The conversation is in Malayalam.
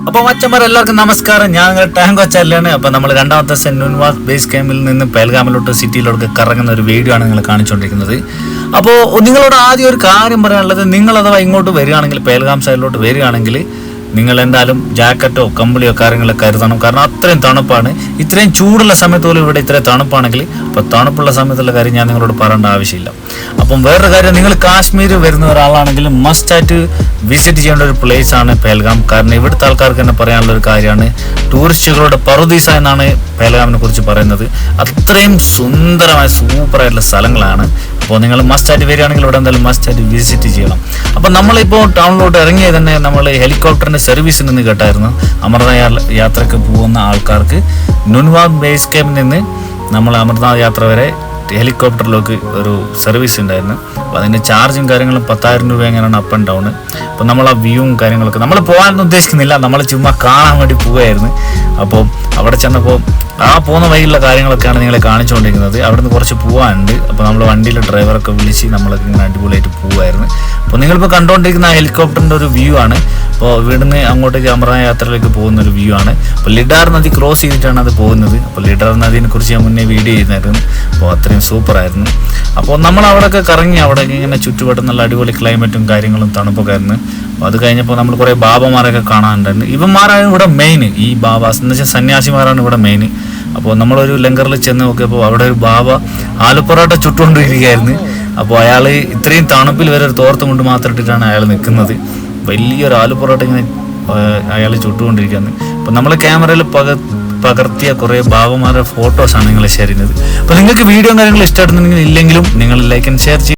അപ്പോൾ മച്ചന്മാരെല്ലാവർക്കും നമസ്കാരം. ഞാൻ ടാങ്ക് വച്ചാലാണ്. അപ്പോൾ നമ്മൾ രണ്ടാമത്തെ നുൻവാദ് ബേസ് ക്യാമ്പിൽ നിന്ന് പെഹൽഗാമിലോട്ട് സിറ്റിയിലോട്ട് കറങ്ങുന്ന ഒരു വീഡിയോ ആണ് നിങ്ങൾ കാണിച്ചുകൊണ്ടിരിക്കുന്നത്. അപ്പോൾ നിങ്ങളോട് ആദ്യം ഒരു കാര്യം പറയാനുള്ളത്, നിങ്ങൾ അഥവാ ഇങ്ങോട്ട് വരികയാണെങ്കിൽ, പെഹൽഗാം സൈഡിലോട്ട് വരികയാണെങ്കിൽ നിങ്ങൾ എന്തായാലും ജാക്കറ്റോ കമ്പിളിയോ കാര്യങ്ങളൊക്കെ കരുതണം. കാരണം അത്രയും തണുപ്പാണ്. ഇത്രയും ചൂടുള്ള സമയത്ത് പോലും ഇവിടെ ഇത്രയും തണുപ്പാണെങ്കിൽ, അപ്പോൾ തണുപ്പുള്ള സമയത്തുള്ള കാര്യം ഞാൻ നിങ്ങളോട് പറയേണ്ട ആവശ്യമില്ല. അപ്പം വേറൊരു കാര്യം, നിങ്ങൾ കാശ്മീർ വരുന്ന ഒരാളാണെങ്കിൽ മസ്റ്റായിട്ട് വിസിറ്റ് ചെയ്യേണ്ട ഒരു പ്ലേസ് ആണ് പെഹൽഗാം. കാരണം ഇവിടുത്തെ ആൾക്കാർക്ക് തന്നെ പറയാനുള്ള ഒരു കാര്യമാണ്, ടൂറിസ്റ്റുകളുടെ പറുദീസ എന്നാണ് പെഹൽഗാമിനെ കുറിച്ച് പറയുന്നത്. അത്രയും സുന്ദരമായ സൂപ്പറായിട്ടുള്ള സ്ഥലങ്ങളാണ്. അപ്പോൾ നിങ്ങൾ മസ്റ്റായിട്ട് വരികയാണെങ്കിൽ ഇവിടെ എന്തായാലും മസ്റ്റായിട്ട് വിസിറ്റ് ചെയ്യണം. അപ്പം നമ്മളിപ്പോൾ ടൗണിലോട്ട് ഇറങ്ങിയത് തന്നെ നമ്മൾ ഹെലികോപ്റ്ററിൻ്റെ സർവീസിൽ നിന്ന് കേട്ടായിരുന്നു. അമർനാഥ് യാത്രയ്ക്ക് പോകുന്ന ആൾക്കാർക്ക് നുൻവാദ് ബേസ് ക്യാമ്പിൽ നിന്ന് നമ്മൾ അമർനാഥ് യാത്ര വരെ ഹെലികോപ്റ്ററിലേക്ക് ഒരു സർവീസ് ഉണ്ടായിരുന്നു. അപ്പോൾ അതിൻ്റെ ചാർജും കാര്യങ്ങളും 10,000 രൂപ എങ്ങനെയാണ് അപ്പ് ആൻഡ് ഡൗൺ. അപ്പോൾ നമ്മൾ ആ വ്യൂവും കാര്യങ്ങളൊക്കെ നമ്മൾ പോകാനൊന്നും ഉദ്ദേശിക്കുന്നില്ല, നമ്മൾ ചുമ്മാ കാണാൻ വേണ്ടി പോവുകയായിരുന്നു. അപ്പോൾ അവിടെ ചെന്നപ്പോൾ ആ പോകുന്ന വഴിയുള്ള കാര്യങ്ങളൊക്കെയാണ് നിങ്ങളെ കാണിച്ചുകൊണ്ടിരിക്കുന്നത്. അവിടെ നിന്ന് കുറച്ച് പോകാനുണ്ട്. അപ്പോൾ നമ്മൾ വണ്ടിയിൽ ഡ്രൈവറൊക്കെ വിളിച്ച് നമ്മളൊക്കെ ഇങ്ങനെ അടിപൊളിയായിട്ട് പോവുമായിരുന്നു. അപ്പോൾ നിങ്ങളിപ്പോൾ കണ്ടുകൊണ്ടിരിക്കുന്ന ആ ഹെലികോപ്റ്ററിൻ്റെ ഒരു വ്യൂ ആണ്. അപ്പോൾ ഇവിടുന്ന് അങ്ങോട്ടേക്ക് അമർനാഥ് യാത്രയിലേക്ക് പോകുന്ന ഒരു വ്യൂ ആണ്. അപ്പോൾ ലിഡാർ നദി ക്രോസ് ചെയ്തിട്ടാണ് അത് പോകുന്നത്. അപ്പോൾ ലിഡാർ നദീനെ കുറിച്ച് ഞാൻ മുന്നേ വീഡിയോ ചെയ്തായിരുന്നു. അപ്പോൾ അത്രയും സൂപ്പറായിരുന്നു. അപ്പോൾ നമ്മൾ അവിടെയൊക്കെ കറങ്ങി, അവിടെയൊക്കെ ഇങ്ങനെ ചുറ്റുപാടും നല്ല അടിപൊളി ക്ലൈമറ്റും കാര്യങ്ങളും തണുപ്പൊക്കെ ആയിരുന്നു. അപ്പോൾ അത് കഴിഞ്ഞപ്പോൾ നമ്മൾ കുറേ ബാബമാരൊക്കെ കാണാനുണ്ടായിരുന്നു. ഇവന്മാരാണ് ഇവിടെ മെയിൻ. ഈ ബാബാസ് എന്ന് വെച്ചാൽ സന്യാസിമാരാണ് ഇവിടെ മെയിൻ. അപ്പോൾ നമ്മളൊരു ലങ്കറിൽ ചെന്ന് നോക്കിയപ്പോൾ അവിടെ ഒരു ബാബ ആലുപൊറോട്ട ചുട്ടുകൊണ്ടിരിക്കുകയായിരുന്നു. അപ്പോൾ അയാൾ ഇത്രയും തണുപ്പിൽ വരെ ഒരു തോർത്ത് കൊണ്ട് മാത്രം ഇട്ടിട്ടാണ് അയാൾ നിൽക്കുന്നത്. വലിയൊരു ആലുപൊറോട്ട ഇങ്ങനെ അയാൾ ചുട്ടുകൊണ്ടിരിക്കുകയാണ്. അപ്പോൾ നമ്മൾ ക്യാമറയിൽ പകർത്തിയ കുറേ ബാബമാരുടെ ഫോട്ടോസാണ് നിങ്ങൾ ഷെയർ ചെയ്യുന്നത്. അപ്പോൾ നിങ്ങൾക്ക് വീഡിയോ കാര്യങ്ങൾ ഇഷ്ടപ്പെടുന്നുണ്ടെങ്കിൽ ഇല്ലെങ്കിലും നിങ്ങൾ ലൈക്ക് ആൻഡ് ഷെയർ ചെയ്യും.